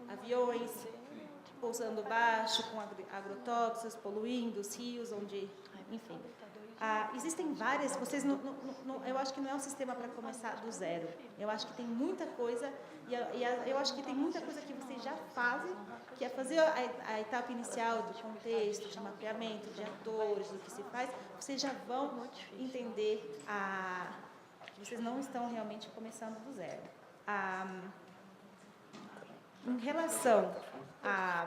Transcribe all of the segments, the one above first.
aviões pousando baixo, com agrotóxicos, poluindo os rios, onde, enfim. Existem várias, vocês eu acho que não é um sistema para começar do zero. Eu acho que tem muita coisa, eu acho que tem muita coisa que vocês já fazem, que é fazer a etapa inicial do contexto, de mapeamento, de atores, do que se faz, vocês já vão entender que vocês não estão realmente começando do zero. Em relação à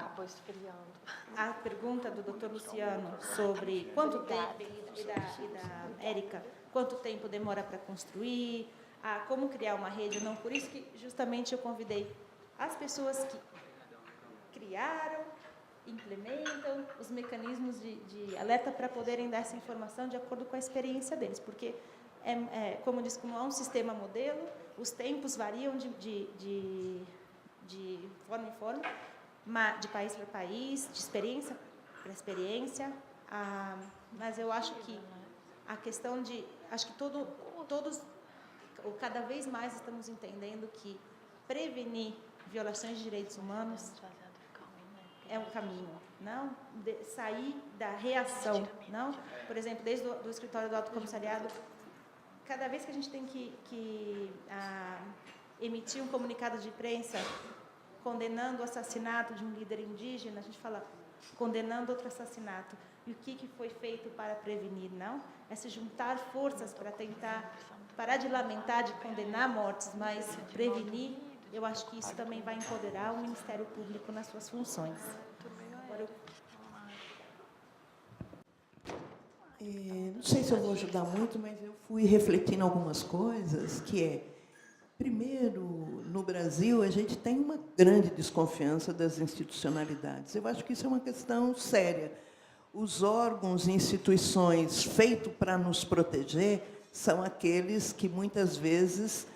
pergunta do Dr. Luciano sobre quanto tempo, e da Érica, quanto tempo demora para construir, como criar uma rede ou não, por isso que justamente eu convidei as pessoas que criaram, implementam os mecanismos de alerta para poderem dar essa informação de acordo com a experiência deles, porque, como eu disse, como é um sistema modelo, os tempos variam de forma em forma, de país para país, de experiência para experiência, mas eu acho que a questão acho que todos, ou cada vez mais estamos entendendo que prevenir violações de direitos humanos é um caminho, não sair da reação, não. Por exemplo, desde o escritório do Alto Comissariado, cada vez que a gente tem que emitir um comunicado de imprensa condenando o assassinato de um líder indígena, a gente fala condenando outro assassinato. E o que foi feito para prevenir, não? É se juntar forças para tentar parar de lamentar, de condenar mortes, mas prevenir. Eu acho que isso também vai empoderar o Ministério Público nas suas funções. Agora não sei se eu vou ajudar muito, mas eu fui refletindo algumas coisas, primeiro, no Brasil, a gente tem uma grande desconfiança das institucionalidades. Eu acho que isso é uma questão séria. Os órgãos e instituições feitos para nos proteger são aqueles que, muitas vezes,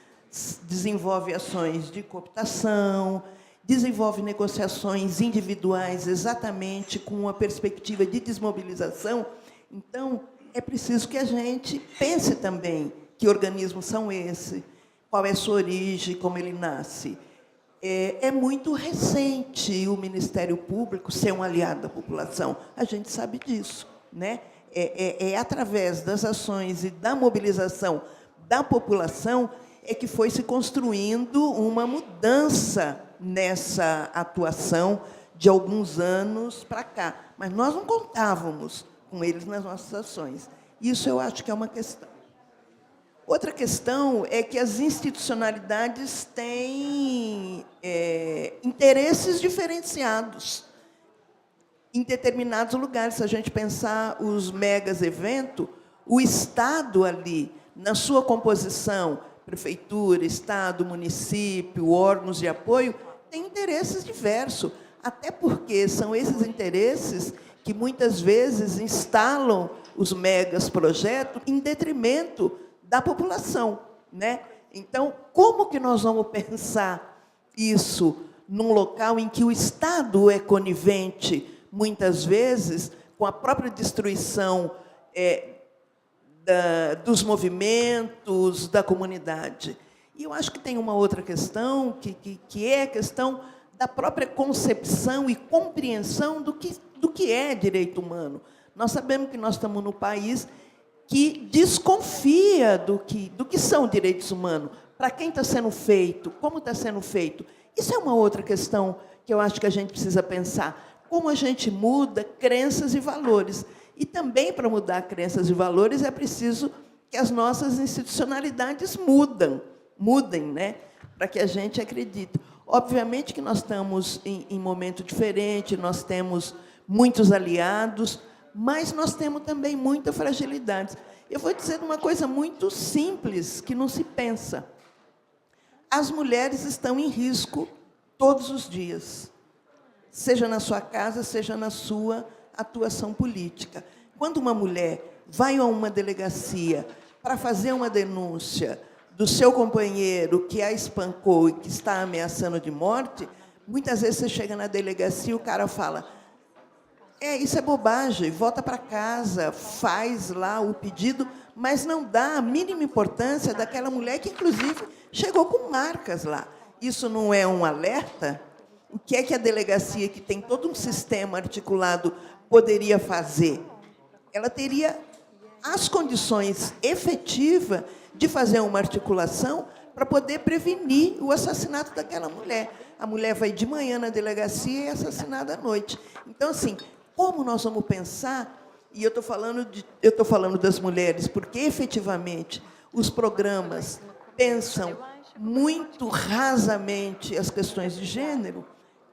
desenvolvem ações de cooptação, desenvolvem negociações individuais exatamente com uma perspectiva de desmobilização. Então, é preciso que a gente pense também que organismos são esses, qual é a sua origem, como ele nasce. É muito recente o Ministério Público ser um aliado da população. A gente sabe disso, né? Através das ações e da mobilização da população que foi se construindo uma mudança nessa atuação de alguns anos para cá. Mas nós não contávamos com eles nas nossas ações. Isso eu acho que é uma questão. Outra questão é que as institucionalidades têm interesses diferenciados em determinados lugares. Se a gente pensar os megas eventos, o Estado ali, na sua composição, prefeitura, Estado, município, órgãos de apoio, tem interesses diversos, até porque são esses interesses que, muitas vezes, instalam os megas projetos em detrimento da população, né? Então, como que nós vamos pensar isso num local em que o Estado é conivente, muitas vezes, com a própria destruição dos movimentos, da comunidade? E eu acho que tem uma outra questão, que é a questão da própria concepção e compreensão do que é direito humano. Nós sabemos que nós estamos no país que desconfia do que são direitos humanos, para quem está sendo feito, como está sendo feito. Isso é uma outra questão que eu acho que a gente precisa pensar. Como a gente muda crenças e valores. E também, para mudar crenças e valores, é preciso que as nossas institucionalidades mudem, né? Para que a gente acredite. Obviamente que nós estamos em momento diferente, nós temos muitos aliados, mas nós temos também muita fragilidade. Eu vou dizer uma coisa muito simples, que não se pensa. As mulheres estão em risco todos os dias, seja na sua casa, seja na sua atuação política. Quando uma mulher vai a uma delegacia para fazer uma denúncia do seu companheiro que a espancou e que está ameaçando de morte, muitas vezes você chega na delegacia e o cara fala: isso é bobagem, volta para casa, faz lá o pedido, mas não dá a mínima importância daquela mulher que, inclusive, chegou com marcas lá. Isso não é um alerta o que é que a delegacia, que tem todo um sistema articulado, poderia fazer? Ela teria as condições efetivas de fazer uma articulação para poder prevenir o assassinato daquela mulher. A mulher vai de manhã na delegacia e é assassinada à noite. Então, assim, como nós vamos pensar, e eu estou falando das mulheres, porque, efetivamente, os programas pensam muito rasamente as questões de gênero,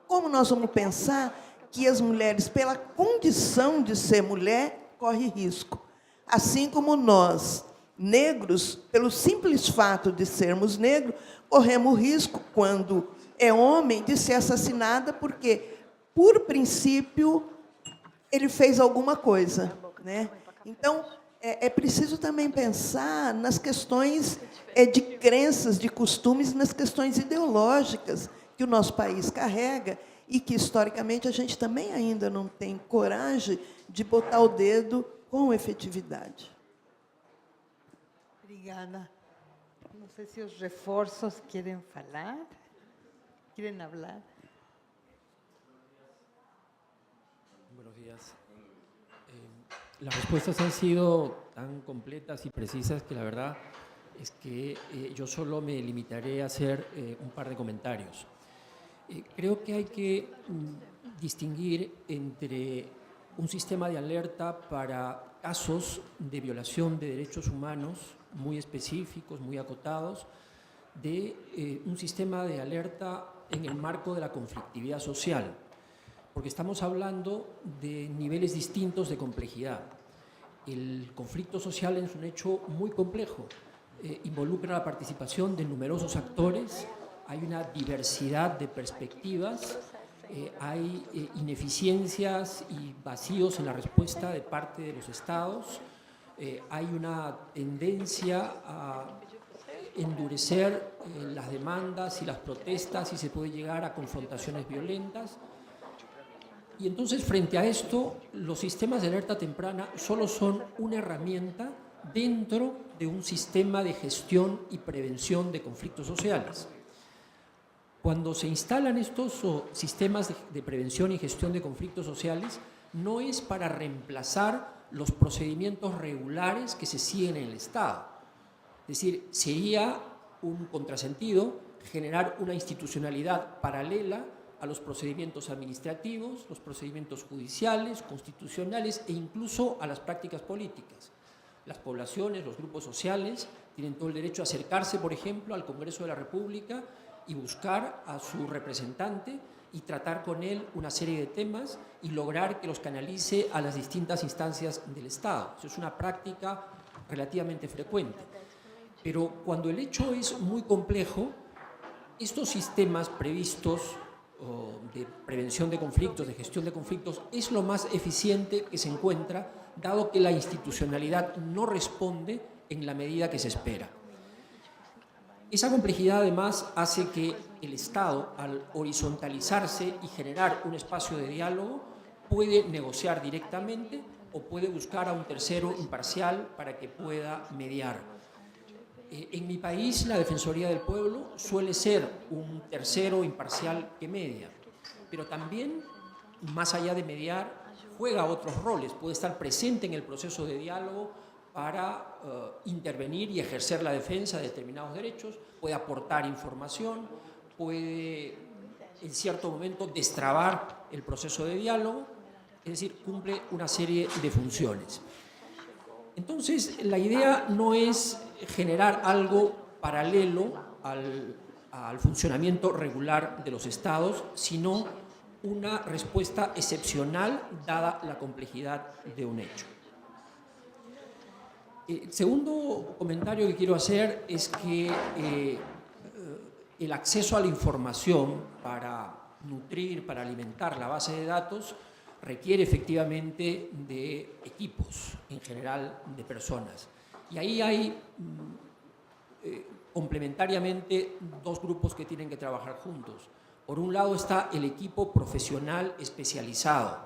como nós vamos pensar que as mulheres, pela condição de ser mulher, correm risco? Assim como nós, negros, pelo simples fato de sermos negros, corremos risco, quando é homem, de ser assassinada, porque, por princípio, ele fez alguma coisa, né? Então, é preciso também pensar nas questões de crenças, de costumes, nas questões ideológicas que o nosso país carrega e que, historicamente, a gente também ainda não tem coragem de botar o dedo com efetividade. Obrigada. Não sei se os reforços querem falar, querem falar. Buenos días. Las respuestas han sido tan completas y precisas que la verdad es que yo solo me limitaré a hacer un par de comentarios. Creo que hay que distinguir entre un sistema de alerta para casos de violación de derechos humanos muy específicos, muy acotados, de un sistema de alerta en el marco de la conflictividad social, porque estamos hablando de niveles distintos de complejidad. El conflicto social es un hecho muy complejo, involucra la participación de numerosos actores, hay una diversidad de perspectivas, hay ineficiencias y vacíos en la respuesta de parte de los estados, hay una tendencia a endurecer las demandas y las protestas y se puede llegar a confrontaciones violentas. Y entonces, frente a esto, los sistemas de alerta temprana solo son una herramienta dentro de un sistema de gestión y prevención de conflictos sociales. Cuando se instalan estos sistemas de prevención y gestión de conflictos sociales, no es para reemplazar los procedimientos regulares que se siguen en el Estado. Es decir, sería un contrasentido generar una institucionalidad paralela a los procedimientos administrativos, los procedimientos judiciales, constitucionales e incluso a las prácticas políticas. Las poblaciones, los grupos sociales tienen todo el derecho a acercarse, por ejemplo, al Congreso de la República y buscar a su representante y tratar con él una serie de temas y lograr que los canalice a las distintas instancias del Estado. Eso es una práctica relativamente frecuente. Pero cuando el hecho es muy complejo, estos sistemas previstos de prevención de conflictos, de gestión de conflictos, es lo más eficiente que se encuentra, dado que la institucionalidad no responde en la medida que se espera. Esa complejidad, además, hace que el Estado, al horizontalizarse y generar un espacio de diálogo, puede negociar directamente o puede buscar a un tercero imparcial para que pueda mediar. En mi país, la Defensoría del Pueblo suele ser un tercero imparcial que media, pero también, más allá de mediar, juega otros roles. Puede estar presente en el proceso de diálogo para intervenir y ejercer la defensa de determinados derechos, puede aportar información, puede, en cierto momento, destrabar el proceso de diálogo, es decir, cumple una serie de funciones. Entonces, la idea no es generar algo paralelo al funcionamiento regular de los estados, sino una respuesta excepcional dada la complejidad de un hecho. El segundo comentario que quiero hacer es que el acceso a la información para nutrir, para alimentar la base de datos, requiere efectivamente de equipos, en general de personas. Y ahí hay complementariamente dos grupos que tienen que trabajar juntos. Por un lado está el equipo profesional especializado,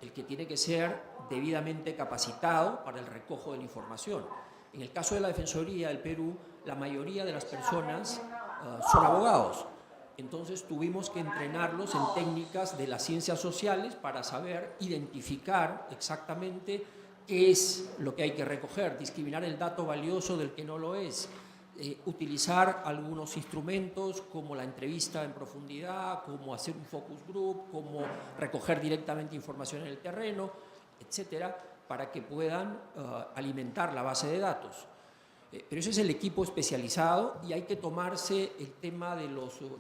el que tiene que ser debidamente capacitado para el recojo de la información. En el caso de la Defensoría del Perú, la mayoría de las personas son abogados Entonces tuvimos que entrenarlos en técnicas de las ciencias sociales para saber identificar exactamente qué es lo que hay que recoger, discriminar el dato valioso del que no lo es, utilizar algunos instrumentos como la entrevista en profundidad, como hacer un focus group, como recoger directamente información en el terreno, etcétera, para que puedan alimentar la base de datos. Pero ese es el equipo especializado y hay que tomarse el tema de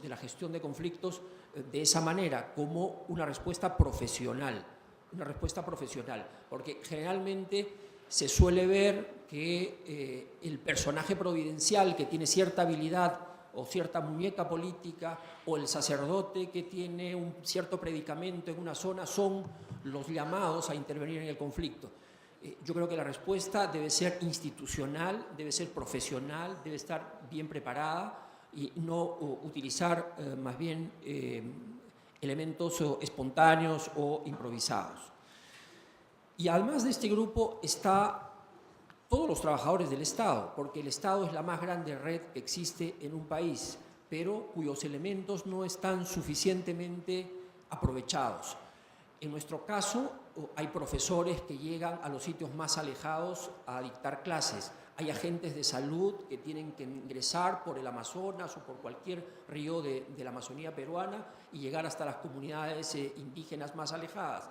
la gestión de conflictos de esa manera, como una respuesta profesional, porque generalmente se suele ver que el personaje providencial que tiene cierta habilidad o cierta muñeca política o el sacerdote que tiene un cierto predicamento en una zona son los llamados a intervenir en el conflicto. Yo creo que la respuesta debe ser institucional, debe ser profesional, debe estar bien preparada y no utilizar más bien elementos espontáneos o improvisados. Y además de este grupo está todos los trabajadores del Estado, porque el Estado es la más grande red que existe en un país, pero cuyos elementos no están suficientemente aprovechados. En nuestro caso, hay profesores que llegan a los sitios más alejados a dictar clases. Hay agentes de salud que tienen que ingresar por el Amazonas o por cualquier río de la Amazonía peruana y llegar hasta las comunidades indígenas más alejadas.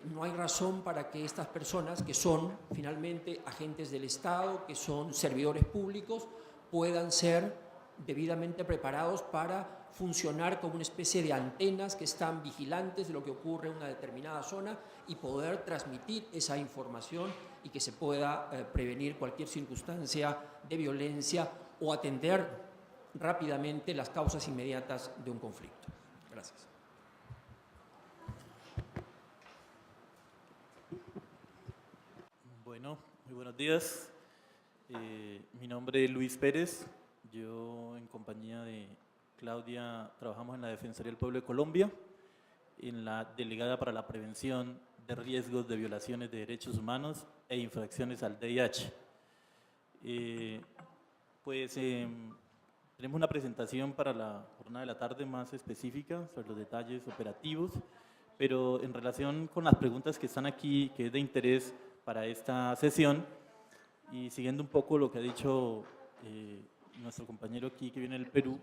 No hay razón para que estas personas, que son finalmente agentes del Estado, que son servidores públicos, puedan ser debidamente preparados para funcionar como una especie de antenas que están vigilantes de lo que ocurre en una determinada zona y poder transmitir esa información y que se pueda prevenir cualquier circunstancia de violencia o atender rápidamente las causas inmediatas de un conflicto. Gracias. Bueno, muy buenos días. Mi nombre es Luis Pérez. Yo, en compañía de Claudia, trabajamos en la Defensoría del Pueblo de Colombia, en la Delegada para la Prevención de Riesgos de Violaciones de Derechos Humanos e Infracciones al VIH. Tenemos una presentación para la jornada de la tarde más específica sobre los detalles operativos, pero en relación con las preguntas que están aquí, que es de interés para esta sesión, y siguiendo un poco lo que ha dicho nuestro compañero aquí que viene del Perú,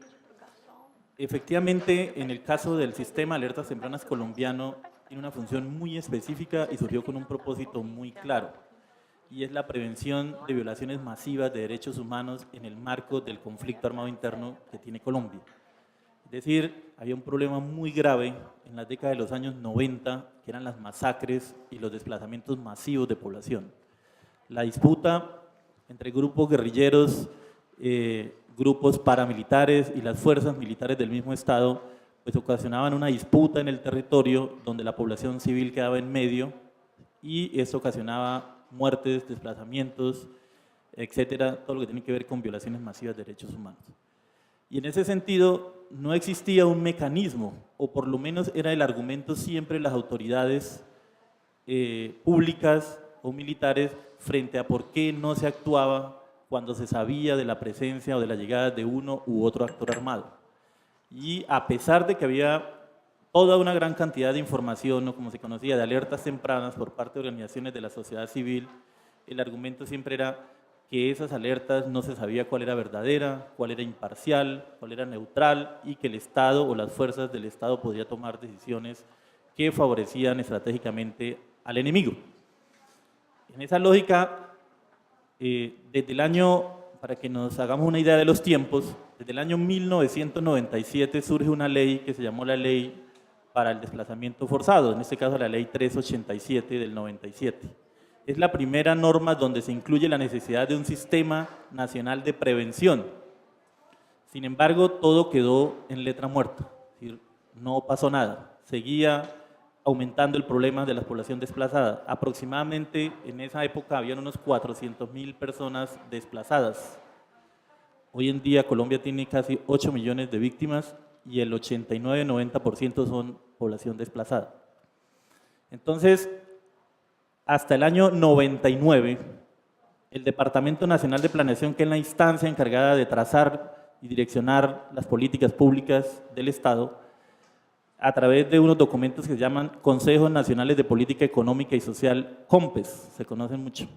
efectivamente, en el caso del sistema de alertas tempranas colombiano, tiene una función muy específica y surgió con un propósito muy claro, y es la prevención de violaciones masivas de derechos humanos en el marco del conflicto armado interno que tiene Colombia. Es decir, había un problema muy grave en las décadas de los años 90, que eran las masacres y los desplazamientos masivos de población. La disputa entre grupos guerrilleros, grupos paramilitares y las fuerzas militares del mismo Estado, pues ocasionaban una disputa en el territorio donde la población civil quedaba en medio y esto ocasionaba muertes, desplazamientos, etcétera, todo lo que tiene que ver con violaciones masivas de derechos humanos. Y en ese sentido no existía un mecanismo, o por lo menos era el argumento siempre de las autoridades públicas o militares frente a por qué no se actuaba cuando se sabía de la presencia o de la llegada de uno u otro actor armado. Y a pesar de que había toda una gran cantidad de información, o como se conocía, de alertas tempranas por parte de organizaciones de la sociedad civil, el argumento siempre era que esas alertas no se sabía cuál era verdadera, cuál era imparcial, cuál era neutral, y que el Estado o las fuerzas del Estado podían tomar decisiones que favorecían estratégicamente al enemigo. En esa lógica, desde el año, para que nos hagamos una idea de los tiempos, desde el año 1997 surge una ley que se llamó la Ley para el Desplazamiento Forzado, en este caso la Ley 387 del 97. Es la primera norma donde se incluye la necesidad de un sistema nacional de prevención. Sin embargo, todo quedó en letra muerta, es decir, no pasó nada, seguía aumentando el problema de la población desplazada. Aproximadamente en esa época habían unos 400.000 personas desplazadas. Hoy en día Colombia tiene casi 8 millones de víctimas y el 89-90% son población desplazada. Entonces, hasta el año 99, el Departamento Nacional de Planeación, que es la instancia encargada de trazar y direccionar las políticas públicas del Estado a través de unos documentos que se llaman Consejos Nacionales de Política Económica y Social, COMPES, se conocen mucho.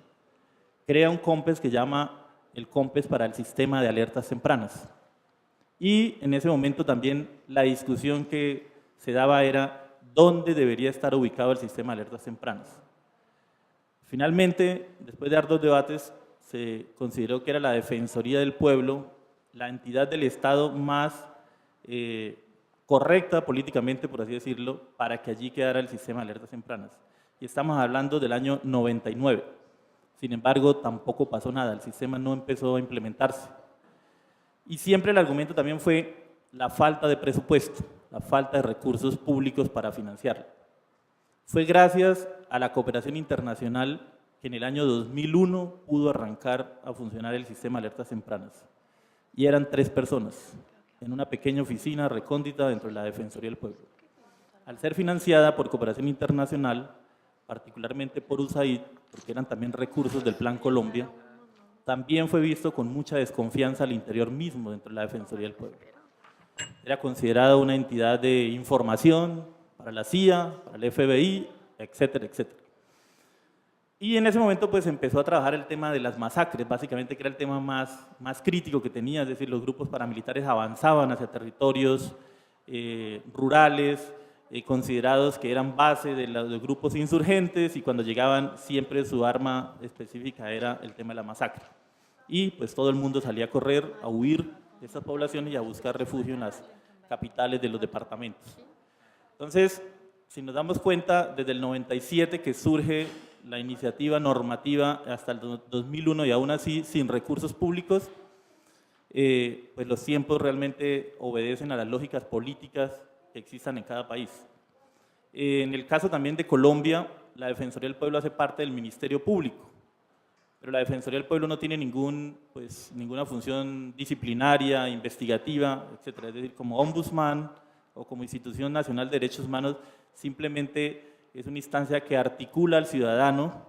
Crea un COMPES que llama el COMPES para el Sistema de Alertas Tempranas. Y en ese momento también la discusión que se daba era dónde debería estar ubicado el Sistema de Alertas Tempranas. Finalmente, después de arduos debates, se consideró que era la Defensoría del Pueblo la entidad del Estado más correcta políticamente, por así decirlo, para que allí quedara el sistema de alertas tempranas. Y estamos hablando del año 99. Sin embargo, tampoco pasó nada, el sistema no empezó a implementarse. Y siempre el argumento también fue la falta de presupuesto, la falta de recursos públicos para financiarlo. Fue gracias a la cooperación internacional que en el año 2001 pudo arrancar a funcionar el sistema de alertas tempranas. Y eran 3 personas, en una pequeña oficina recóndita dentro de la Defensoría del Pueblo. Al ser financiada por cooperación internacional, particularmente por USAID, porque eran también recursos del Plan Colombia, también fue visto con mucha desconfianza al interior mismo dentro de la Defensoría del Pueblo. Era considerada una entidad de información para la CIA, para el FBI, etcétera, etcétera. Y en ese momento pues empezó a trabajar el tema de las masacres, básicamente que era el tema más crítico que tenía, es decir, los grupos paramilitares avanzaban hacia territorios rurales, considerados que eran base de los grupos insurgentes, y cuando llegaban siempre su arma específica era el tema de la masacre. Y pues todo el mundo salía a correr, a huir de esas poblaciones y a buscar refugio en las capitales de los departamentos. Entonces, si nos damos cuenta, desde el 97 que surge la iniciativa normativa hasta el 2001 y aún así sin recursos públicos, pues los tiempos realmente obedecen a las lógicas políticas que existan en cada país. En el caso también de Colombia, la Defensoría del Pueblo hace parte del Ministerio Público, pero la Defensoría del Pueblo no tiene ninguna función disciplinaria, investigativa, etc. Es decir, como ombudsman o como institución nacional de derechos humanos, simplemente es una instancia que articula al ciudadano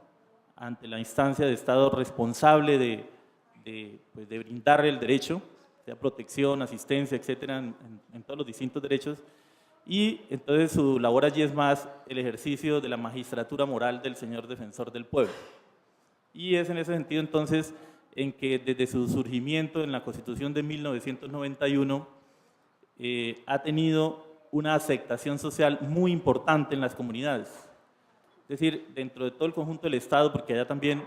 ante la instancia de Estado responsable de brindarle el derecho, sea protección, asistencia, etcétera, en todos los distintos derechos. Y entonces su labor allí es más el ejercicio de la magistratura moral del señor defensor del pueblo. Y es en ese sentido entonces en que desde su surgimiento en la Constitución de 1991 ha tenido una aceptación social muy importante en las comunidades. Es decir, dentro de todo el conjunto del Estado, porque allá también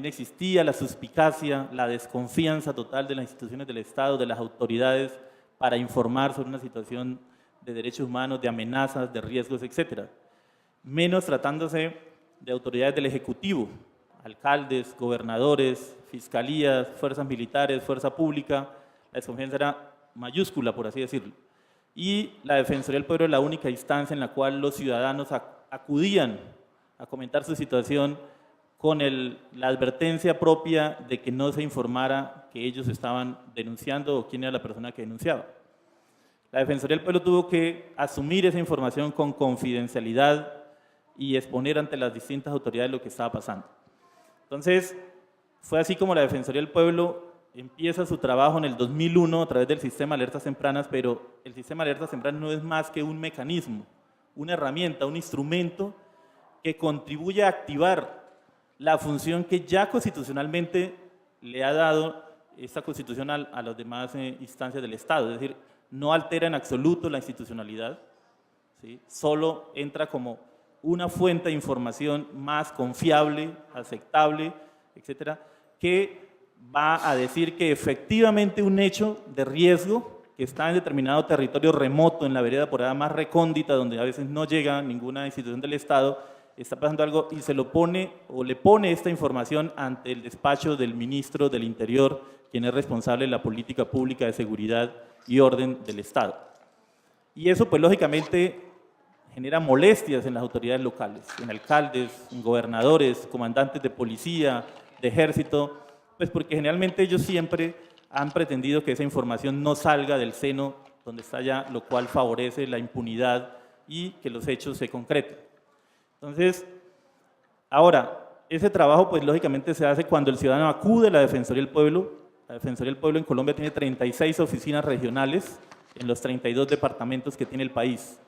existía la suspicacia, la desconfianza total de las instituciones del Estado, de las autoridades, para informar sobre una situación de derechos humanos, de amenazas, de riesgos, etc. Menos tratándose de autoridades del Ejecutivo, alcaldes, gobernadores, fiscalías, fuerzas militares, fuerza pública. La desconfianza era mayúscula, por así decirlo. Y la Defensoría del Pueblo es la única instancia en la cual los ciudadanos acudían a comentar su situación con la advertencia propia de que no se informara que ellos estaban denunciando o quién era la persona que denunciaba. La Defensoría del Pueblo tuvo que asumir esa información con confidencialidad y exponer ante las distintas autoridades lo que estaba pasando. Entonces, fue así como la Defensoría del Pueblo empieza su trabajo en el 2001 a través del sistema de alertas tempranas, pero el sistema de alertas tempranas no es más que un mecanismo, una herramienta, un instrumento que contribuye a activar la función que ya constitucionalmente le ha dado esta Constitución a las demás instancias del Estado, es decir, no altera en absoluto la institucionalidad, ¿sí? Solo entra como una fuente de información más confiable, aceptable, etcétera, que va a decir que efectivamente un hecho de riesgo que está en determinado territorio remoto, en la vereda por allá más recóndita, donde a veces no llega ninguna institución del Estado, está pasando algo y se lo pone o le pone esta información ante el despacho del ministro del Interior, quien es responsable de la política pública de seguridad y orden del Estado. Y eso pues lógicamente genera molestias en las autoridades locales, en alcaldes, en gobernadores, comandantes de policía, de ejército, pues porque generalmente ellos siempre han pretendido que esa información no salga del seno donde está ya, lo cual favorece la impunidad y que los hechos se concreten. Entonces, ahora, ese trabajo pues lógicamente se hace cuando el ciudadano acude a la Defensoría del Pueblo, La Defensoría del Pueblo en Colombia tiene 36 oficinas regionales en los 32 departamentos que tiene el país.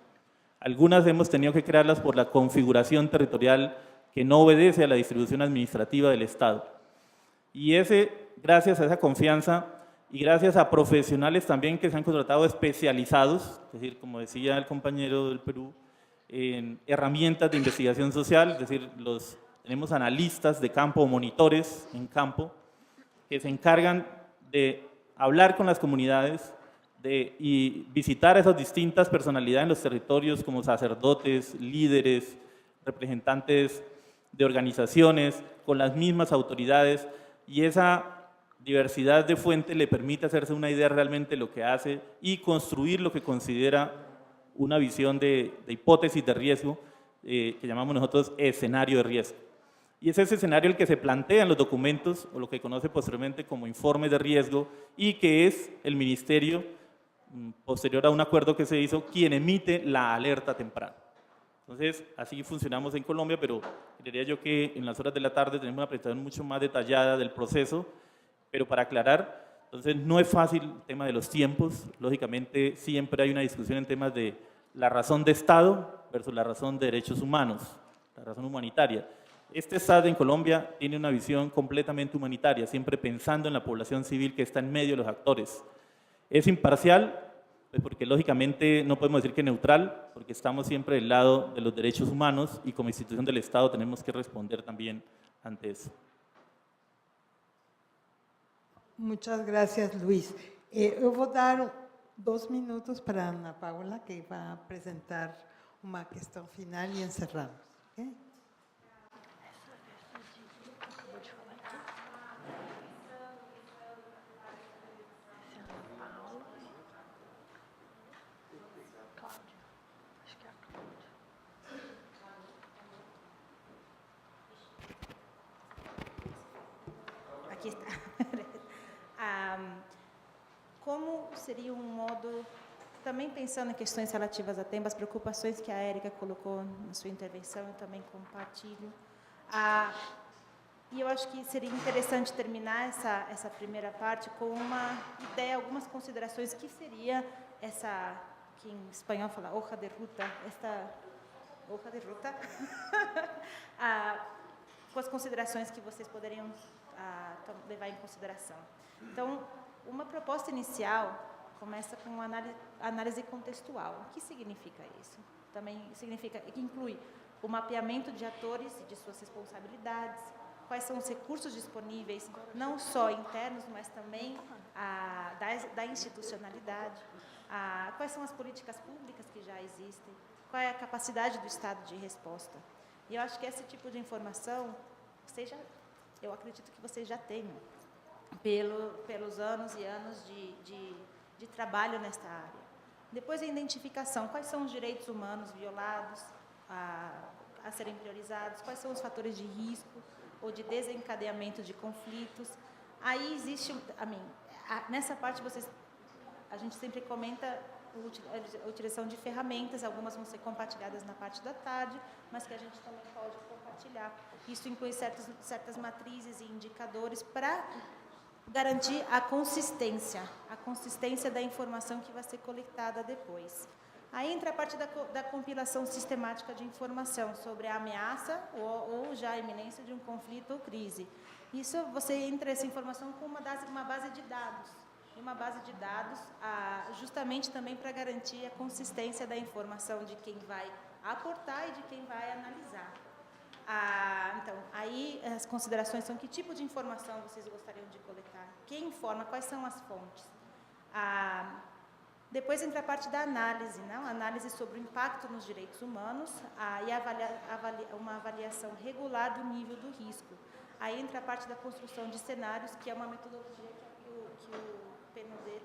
Algunas hemos tenido que crearlas por la configuración territorial que no obedece a la distribución administrativa del Estado. Y gracias a esa confianza y gracias a profesionales también que se han contratado especializados, es decir, como decía el compañero del Perú, en herramientas de investigación social, es decir, tenemos analistas de campo o monitores en campo que se encargan de hablar con las comunidades y visitar a esas distintas personalidades en los territorios como sacerdotes, líderes, representantes de organizaciones, con las mismas autoridades, y esa diversidad de fuentes le permite hacerse una idea realmente de lo que hace y construir lo que considera una visión de hipótesis de riesgo, que llamamos nosotros escenario de riesgo. Y es ese escenario el que se plantea en los documentos, o lo que conoce posteriormente como informes de riesgo, y que es el Ministerio, posterior a un acuerdo que se hizo, quien emite la alerta temprana. Entonces, así funcionamos en Colombia, pero creería yo que en las horas de la tarde tenemos una presentación mucho más detallada del proceso, pero para aclarar, entonces no es fácil el tema de los tiempos, lógicamente siempre hay una discusión en temas de la razón de Estado versus la razón de derechos humanos, la razón humanitaria. Este Estado en Colombia tiene una visión completamente humanitaria, siempre pensando en la población civil que está en medio de los actores. Es imparcial, pues porque lógicamente no podemos decir que neutral, porque estamos siempre del lado de los derechos humanos y como institución del Estado tenemos que responder también ante eso. Muchas gracias, Luis. Eu vou dar 2 minutos para a Ana Paula, que vai apresentar uma questão final e encerramos. Okay? Aqui está. Como seria um modo, também pensando em questões relativas a temas, preocupações que a Érica colocou na sua intervenção, eu também compartilho. E eu acho que seria interessante terminar essa primeira parte com uma ideia, algumas considerações que seria essa, que em espanhol fala hoja de ruta, esta hoja de ruta, com as considerações que vocês poderiam levar em consideração. Então, uma proposta inicial começa com uma análise contextual. O que significa isso? Também significa que inclui o mapeamento de atores e de suas responsabilidades, quais são os recursos disponíveis, não só internos, mas também da institucionalidade, quais são as políticas públicas que já existem, qual é a capacidade do Estado de resposta. E eu acho que esse tipo de informação, eu acredito que vocês já tenham, pelos anos e anos de trabalho nesta área. Depois a identificação, quais são os direitos humanos violados, a serem priorizados, quais são os fatores de risco ou de desencadeamento de conflitos. Aí existe, nessa parte a gente sempre comenta a utilização de ferramentas, algumas vão ser compartilhadas na parte da tarde, mas que a gente também pode compartilhar. Isso inclui certas matrizes e indicadores para garantir a consistência da informação que vai ser coletada depois. Aí entra a parte da compilação sistemática de informação sobre a ameaça ou já a iminência de um conflito ou crise. Isso, você entra essa informação com uma base de dados. Uma base de dados justamente também para garantir a consistência da informação de quem vai aportar e de quem vai analisar. Então, aí as considerações são que tipo de informação vocês gostariam de coletar, quem informa, quais são as fontes. Depois entra a parte da análise, não? Análise sobre o impacto nos direitos humanos e uma avaliação regular do nível do risco. Aí entra a parte da construção de cenários, que é uma metodologia que o PNUD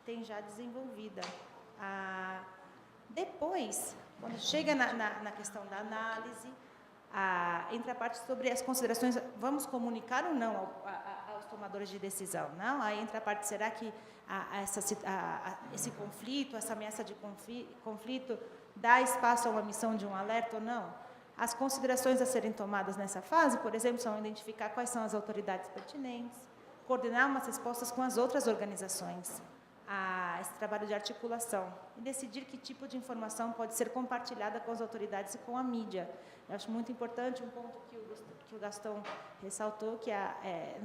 tem já desenvolvida. Depois, quando chega na questão da análise, entra a parte sobre as considerações, vamos comunicar ou não aos tomadores de decisão, não? Aí entra a parte, será que esse conflito, essa ameaça de conflito, dá espaço a uma missão de um alerta ou não? As considerações a serem tomadas nessa fase, por exemplo, são identificar quais são as autoridades pertinentes, coordenar umas respostas com as outras organizações, a esse trabalho de articulação, e decidir que tipo de informação pode ser compartilhada com as autoridades e com a mídia. Eu acho muito importante um ponto que o Gastão ressaltou, que é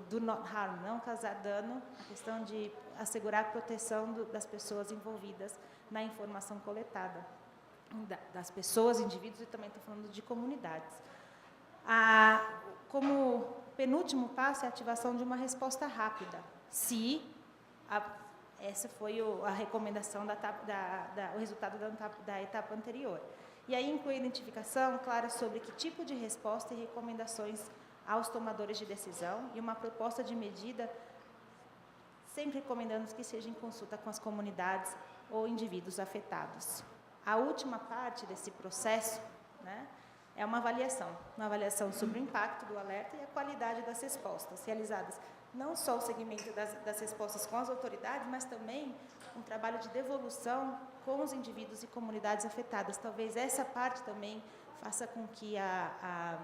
do not harm, não causar dano, a questão de assegurar a proteção das pessoas envolvidas na informação coletada, das pessoas, indivíduos, e também estou falando de comunidades. Como penúltimo passo é a ativação de uma resposta rápida, se essa foi a recomendação, o resultado da etapa anterior. E aí inclui a identificação clara sobre que tipo de resposta e recomendações aos tomadores de decisão e uma proposta de medida, sempre recomendando que seja em consulta com as comunidades ou indivíduos afetados. A última parte desse processo, né, é uma avaliação sobre o impacto do alerta e a qualidade das respostas realizadas, não só o segmento das respostas com as autoridades, mas também um trabalho de devolução com os indivíduos e comunidades afetadas. Talvez essa parte também faça com que a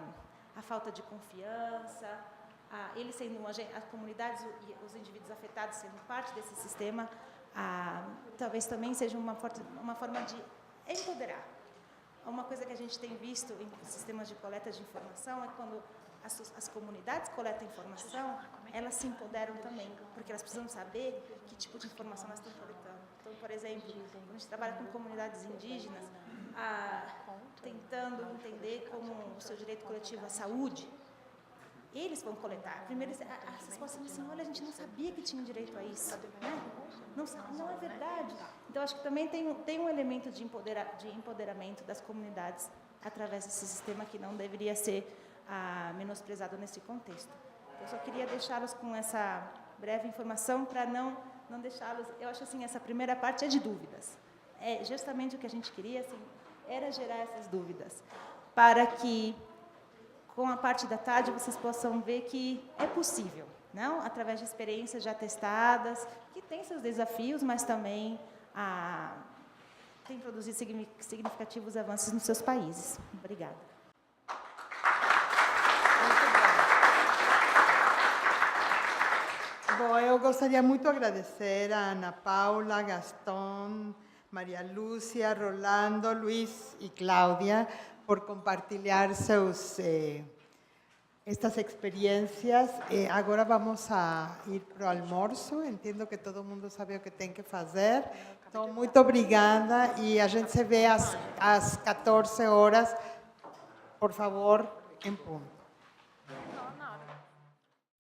falta de confiança, eles sendo as comunidades e os indivíduos afetados sendo parte desse sistema, talvez também seja uma forma de empoderar. Uma coisa que a gente tem visto em sistemas de coleta de informação é quando as comunidades coletam informação, elas se empoderam também, porque elas precisam saber que tipo de informação elas estão coletando. Então, por exemplo, quando a gente trabalha com comunidades indígenas, tentando entender como o seu direito coletivo à saúde, eles vão coletar. Primeiro, as respostas dizem, olha, a gente não sabia que tinha direito a isso. Né? Não é verdade. Então, acho que também tem um elemento de empoderamento das comunidades através desse sistema que não deveria ser menosprezado nesse contexto. Eu só queria deixá-los com essa breve informação para não deixá-los... Eu acho assim, essa primeira parte é de dúvidas. É justamente o que a gente queria, assim, era gerar essas dúvidas, para que, com a parte da tarde, vocês possam ver que é possível, não? Através de experiências já testadas, que têm seus desafios, mas também tem produzido significativos avanços nos seus países. Obrigada. Bom, eu gostaria muito de agradecer a Ana Paula, Gastón, Maria Lúcia, Rolando, Luis e Cláudia por compartilhar estas experiencias. Agora vamos a ir para o almoço. Entendo que todo mundo sabe o que tem que fazer. Então, muito obrigada e a gente se vê às 14 horas, por favor, em ponto.